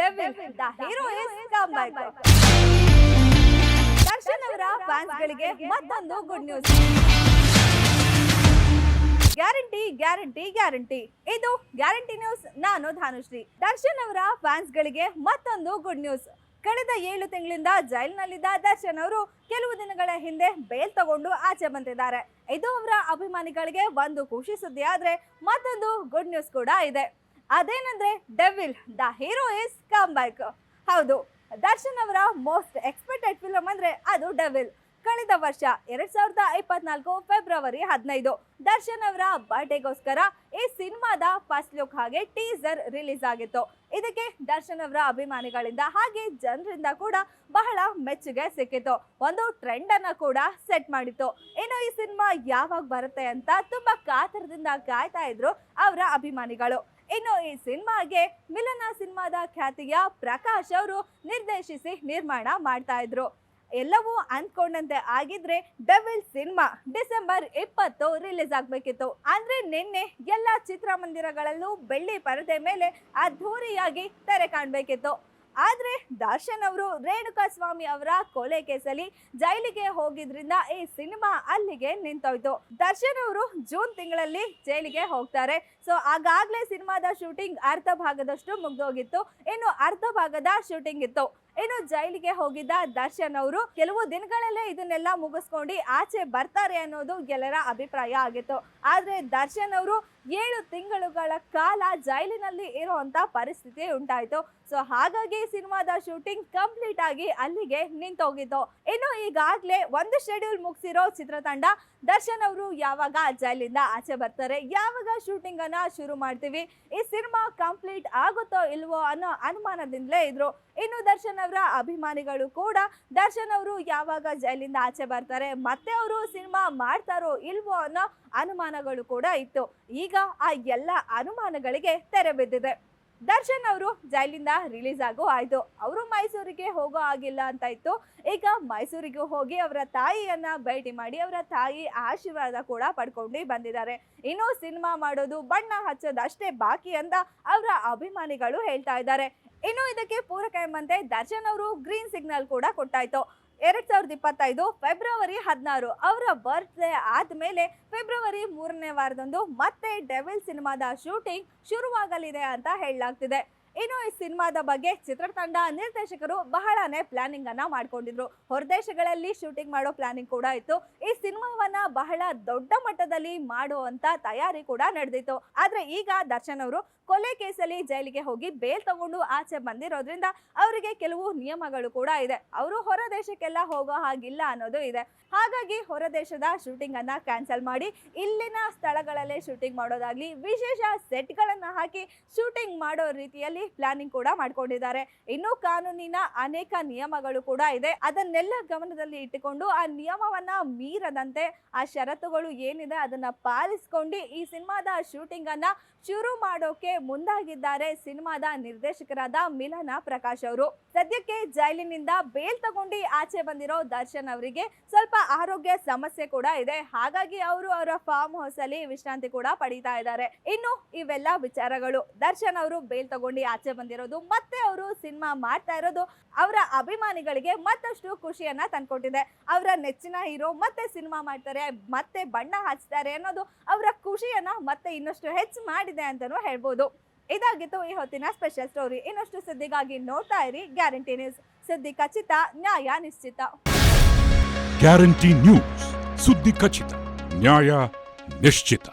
Devil the hero is come back. Darshan ಅವರ fans ಗಳಿಗೆ ಮತ್ತೊಂದು good news. Guarantee guarantee guarantee, ಇದು ಗ್ಯಾರಂಟಿ ನ್ಯೂಸ್. ನಾನು ಧಾನುಶ್ರೀ. ದರ್ಶನ್ ಅವರ ಫ್ಯಾನ್ಸ್ ಗಳಿಗೆ ಮತ್ತೊಂದು ಗುಡ್ ನ್ಯೂಸ್. ಕಳೆದ 7 ತಿಂಗಳಿಂದ ಜೈಲಿನಲ್ಲಿದ್ದ ದರ್ಶನ್ ಅವರು ಕೆಲವು ದಿನಗಳ ಹಿಂದೆ ಬೇಲ್ ತಗೊಂಡು ಆಚೆ ಬಂದಿದ್ದಾರೆ. ಇದು ಅವರ ಅಭಿಮಾನಿಗಳಿಗೆ ಒಂದು ಖುಷಿ ಸುದ್ದಿ ಆದ್ರೆ ಮತ್ತೊಂದು ಗುಡ್ ನ್ಯೂಸ್ ಕೂಡ ಇದೆ. ಅದೇನಂದ್ರೆ devil the hero is come back. ಹೌದು, ದರ್ಶನ್ ಅವರ ಮೋಸ್ಟ್ ಎಕ್ಸ್ಪೆಕ್ಟೆಡ್ ಫಿಲ್ಮ್ ಅಂದ್ರೆ ಅದು ಡೆವಿಲ್. ಕಳೆದ ವರ್ಷ 2024 ಫೆಬ್ರವರಿ 15 ದರ್ಶನ್ ಅವರ ಬರ್ಡೇಗೋಸ್ಕರ ಈ ಸಿನಿಮಾದ ಫಸ್ಟ್ ಲುಕ್ ಹಾಗೆ ಟೀಸರ್ ರಿಲೀಸ್ ಆಗಿತ್ತು. ಇದಕ್ಕೆ ದರ್ಶನ್ ಅವರ ಅಭಿಮಾನಿಗಳಿಂದ ಹಾಗೆ ಜನರಿಂದ ಕೂಡ ಬಹಳ ಮೆಚ್ಚುಗೆ ಸಿಕ್ಕಿತ್ತು. ಒಂದು ಟ್ರೆಂಡ್ ಅನ್ನ ಕೂಡ ಸೆಟ್ ಮಾಡಿತ್ತು. ಇನ್ನು ಈ ಸಿನಿಮಾ ಯಾವಾಗ ಬರುತ್ತೆ ಅಂತ ತುಂಬಾ ಕಾತರದಿಂದ ಕಾಯ್ತಾ ಇದ್ರು ಅವರ ಅಭಿಮಾನಿಗಳು. ಇನ್ನು ಈ ಸಿನಿಮಾಗೆ ಮಿಲನ ಸಿನಿಮಾದ ಖ್ಯಾತಿಯ ಪ್ರಕಾಶ್ ಅವರು ನಿರ್ದೇಶಿಸಿ ನಿರ್ಮಾಣ ಮಾಡ್ತಾ ಇದ್ರು. ಎಲ್ಲವೂ ಅಂದ್ಕೊಂಡಂತೆ ಆಗಿದ್ರೆ ಡೆವಿಲ್ ಸಿನಿಮಾ ಡಿಸೆಂಬರ್ 20 ರಿಲೀಸ್ ಆಗ್ಬೇಕಿತ್ತು. ಅಂದ್ರೆ ನಿನ್ನೆ ಎಲ್ಲ ಚಿತ್ರಮಂದಿರಗಳಲ್ಲೂ ಬೆಳ್ಳಿ ಪರದೆ ಮೇಲೆ ಅದ್ಧೂರಿಯಾಗಿ ತೆರೆ ಕಾಣ್ಬೇಕಿತ್ತು. ಆದ್ರೆ ದರ್ಶನ್ ಅವರು ರೇಣುಕಾ ಸ್ವಾಮಿ ಅವರ ಕೊಲೆ ಕೇಸಲ್ಲಿ ಜೈಲಿಗೆ ಹೋಗಿದ್ರಿಂದ ಈ ಸಿನಿಮಾ ಅಲ್ಲಿಗೆ ನಿಂತೋಯ್ತು. ದರ್ಶನ್ ಅವರು ಜೂನ್ ತಿಂಗಳಲ್ಲಿ ಜೈಲಿಗೆ ಹೋಗ್ತಾರೆ. ಸೊ ಆಗಾಗ್ಲೇ ಸಿನಿಮಾದ ಶೂಟಿಂಗ್ ಅರ್ಧ ಭಾಗದಷ್ಟು ಮುಗ್ದೋಗಿತ್ತು. ಇನ್ನು ಅರ್ಧ ಭಾಗದ ಶೂಟಿಂಗ್ ಇತ್ತು. ಇನ್ನು ಜೈಲಿಗೆ ಹೋಗಿದ್ದ ದರ್ಶನ್ ಅವರು ಕೆಲವು ದಿನಗಳಲ್ಲೇ ಇದನ್ನೆಲ್ಲ ಮುಗಿಸ್ಕೊಂಡು ಆಚೆ ಬರ್ತಾರೆ ಅನ್ನೋದು ಎಲ್ಲರ ಅಭಿಪ್ರಾಯ ಆಗಿತ್ತು. ಆದ್ರೆ ದರ್ಶನ್ ಅವರು 7 ತಿಂಗಳುಗಳ ಕಾಲ ಜೈಲಿನಲ್ಲಿ ಇರುವಂತ ಪರಿಸ್ಥಿತಿ ಉಂಟಾಯ್ತು. ಸೊ ಹಾಗಾಗಿ ಸಿನಿಮಾದ ಶೂಟಿಂಗ್ ಕಂಪ್ಲೀಟ್ ಆಗಿ ಅಲ್ಲಿಗೆ ನಿಂತೋಗಿತ್ತು. ಇನ್ನು ಈಗಾಗ್ಲೇ ಒಂದು ಶೆಡ್ಯೂಲ್ ಮುಗಿಸಿರೋ ಚಿತ್ರತಂಡ ದರ್ಶನ್ ಅವರು ಯಾವಾಗ ಜೈಲಿಂದ ಆಚೆ ಬರ್ತಾರೆ, ಯಾವಾಗ ಶೂಟಿಂಗ್ ಅನ್ನ ಶುರು ಮಾಡ್ತೀವಿ, ಈ ಸಿನಿಮಾ ಕಂಪ್ಲೀಟ್ ಆಗುತ್ತೋ ಇಲ್ವೋ ಅನ್ನೋ ಅನುಮಾನದಿಂದಲೇ ಇದ್ರು. ಇನ್ನು ದರ್ಶನ್ ಅವರ ಅಭಿಮಾನಿಗಳು ಕೂಡ ದರ್ಶನ್ ಅವರು ಯಾವಾಗ ಜೈಲಿಂದ ಆಚೆ ಬರ್ತಾರೆ, ಮತ್ತೆ ಅವರು ಸಿನಿಮಾ ಮಾಡ್ತಾರೋ ಇಲ್ವೋ ಅನ್ನೋ ಅನುಮಾನಗಳು ಕೂಡ ಇತ್ತು. ಈಗ ಆ ಎಲ್ಲ ಅನುಮಾನಗಳಿಗೆ ತೆರೆ ಬಿದ್ದಿದೆ. ದರ್ಶನ್ ಅವರು ಜೈಲಿಂದ ರಿಲೀಸ್ ಆಗೋ ಆಯ್ತು. ಅವರು ಮೈಸೂರಿಗೆ ಹೋಗೋ ಆಗಿಲ್ಲ ಅಂತ ಇತ್ತು. ಈಗ ಮೈಸೂರಿಗೆ ಹೋಗಿ ಅವರ ತಾಯಿಯನ್ನ ಭೇಟಿ ಮಾಡಿ ಅವರ ತಾಯಿ ಆಶೀರ್ವಾದ ಕೂಡ ಪಡ್ಕೊಂಡು ಬಂದಿದ್ದಾರೆ. ಇನ್ನು ಸಿನಿಮಾ ಮಾಡೋದು, ಬಣ್ಣ ಹಚ್ಚೋದು ಅಷ್ಟೇ ಬಾಕಿ ಅಂತ ಅವರ ಅಭಿಮಾನಿಗಳು ಹೇಳ್ತಾ ಇದ್ದಾರೆ. ಇನ್ನು ಇದಕ್ಕೆ ಪೂರಕ ಎಂಬಂತೆ ದರ್ಶನ್ ಅವರು ಗ್ರೀನ್ ಸಿಗ್ನಲ್ ಕೂಡ ಕೊಟ್ಟಾಯ್ತು. 2025 ಫೆಬ್ರವರಿ 16 ಅವರ ಬರ್ತ್ಡೇ ಆದ್ಮೇಲೆ ಫೆಬ್ರವರಿ 3ನೇ ವಾರದಂದು ಮತ್ತೆ ಡೆವಿಲ್ ಸಿನಿಮಾದ ಶೂಟಿಂಗ್ ಶುರುವಾಗಲಿದೆ ಅಂತ ಹೇಳಲಾಗ್ತಿದೆ. ಇನ್ನು ಈ ಸಿನಿಮಾದ ಬಗ್ಗೆ ಚಿತ್ರತಂಡ ನಿರ್ದೇಶಕರು ಬಹಳನೇ ಪ್ಲಾನಿಂಗ್ ಅನ್ನ ಮಾಡ್ಕೊಂಡಿದ್ರು. ಹೊರದೇಶಗಳಲ್ಲಿ ಶೂಟಿಂಗ್ ಮಾಡೋ ಪ್ಲಾನಿಂಗ್ ಕೂಡ ಇತ್ತು. ಈ ಸಿನಿಮಾವನ್ನ ಬಹಳ ದೊಡ್ಡ ಮಟ್ಟದಲ್ಲಿ ಮಾಡುವಂತ ತಯಾರಿ ಕೂಡ ನಡೆದಿತ್ತು. ಆದ್ರೆ ಈಗ ದರ್ಶನ್ ಅವರು ಕೊಲೆ ಕೇಸಲ್ಲಿ ಜೈಲಿಗೆ ಹೋಗಿ ಬೇಲ್ ತಗೊಂಡು ಆಚೆ ಬಂದಿರೋದ್ರಿಂದ ಅವರಿಗೆ ಕೆಲವು ನಿಯಮಗಳು ಕೂಡ ಇದೆ. ಅವರು ಹೊರ ದೇಶಕ್ಕೆಲ್ಲ ಹೋಗೋ ಹಾಗಿಲ್ಲ ಅನ್ನೋದು ಇದೆ. ಹಾಗಾಗಿ ಹೊರ ದೇಶದ ಶೂಟಿಂಗ್ ಅನ್ನ ಕ್ಯಾನ್ಸಲ್ ಮಾಡಿ ಇಲ್ಲಿನ ಸ್ಥಳಗಳಲ್ಲೇ ಶೂಟಿಂಗ್ ಮಾಡೋದಾಗ್ಲಿ, ವಿಶೇಷ ಸೆಟ್ ಗಳನ್ನ ಹಾಕಿ ಶೂಟಿಂಗ್ ಮಾಡೋ ರೀತಿಯಲ್ಲಿ ಪ್ಲಾನಿಂಗ್ ಕೂಡ ಮಾಡ್ಕೊಂಡಿದ್ದಾರೆ. ಇನ್ನು ಕಾನೂನಿನ ಅನೇಕ ನಿಯಮಗಳು ಕೂಡ ಇದೆ. ಅದನ್ನೆಲ್ಲ ಗಮನದಲ್ಲಿ ಇಟ್ಟುಕೊಂಡು ಆ ನಿಯಮವನ್ನ ಮೀರದಂತೆ ಆ ಷರತ್ತುಗಳು ಏನಿದೆ ಅದನ್ನ ಪಾಲಿಸಿಕೊಂಡು ಈ ಸಿನಿಮಾದ ಶೂಟಿಂಗ್ ಅನ್ನ ಶುರು ಮಾಡೋಕೆ ಮುಂದಾಗಿದ್ದಾರೆ ಸಿನಿಮಾದ ನಿರ್ದೇಶಕರಾದ ಮಿಲನ ಪ್ರಕಾಶ್ ಅವರು. ಸದ್ಯಕ್ಕೆ ಜೈಲಿನಿಂದ ಬೇಲ್ ತಗೊಂಡು ಆಚೆ ಬಂದಿರೋ ದರ್ಶನ್ ಅವರಿಗೆ ಸ್ವಲ್ಪ ಆರೋಗ್ಯ ಸಮಸ್ಯೆ ಕೂಡ ಇದೆ. ಹಾಗಾಗಿ ಅವರು ಅವರ ಫಾರ್ಮ್ ಹೌಸ್ ಅಲ್ಲಿ ವಿಶ್ರಾಂತಿ ಕೂಡ ಪಡೀತಾ ಇದ್ದಾರೆ. ಇನ್ನು ಇವೆಲ್ಲ ವಿಚಾರಗಳು, ದರ್ಶನ್ ಅವರು ಬೇಲ್ ತಗೊಂಡು ಆಚೆ ಬಂದಿರೋದು, ಮತ್ತೆ ಅವರು ಸಿನಿಮಾ ಮಾಡ್ತಾ ಇರೋದು ಅವರ ಅಭಿಮಾನಿಗಳಿಗೆ ಮತ್ತಷ್ಟು ಖುಷಿಯನ್ನ ತಂದ್ಕೊಟ್ಟಿದೆ. ಅವರ ನೆಚ್ಚಿನ ಹೀರೋ ಮತ್ತೆ ಸಿನಿಮಾ ಮಾಡ್ತಾರೆ, ಮತ್ತೆ ಬಣ್ಣ ಹಚ್ತಾರೆ ಅನ್ನೋದು ಅವರ ಖುಷಿಯನ್ನ ಮತ್ತೆ ಇನ್ನಷ್ಟು ಹೆಚ್ಚು ಮಾಡಿದೆ ಅಂತಾನೂ ಹೇಳ್ಬೋದು. ಇದಾಗಿತ್ತು ಈ ಹೊತ್ತಿನ ಸ್ಪೆಷಲ್ ಸ್ಟೋರಿ. ಇನ್ನಷ್ಟು ಸುದ್ದಿಗಾಗಿ ನೋಡ್ತಾ ಇರಿ ಗ್ಯಾರಂಟಿ ನ್ಯೂಸ್. ಸುದ್ದಿ ಖಚಿತ, ನ್ಯಾಯ ನಿಶ್ಚಿತ. ಗ್ಯಾರಂಟಿ ನ್ಯೂಸ್, ಸುದ್ದಿ ಖಚಿತ, ನ್ಯಾಯ ನಿಶ್ಚಿತ.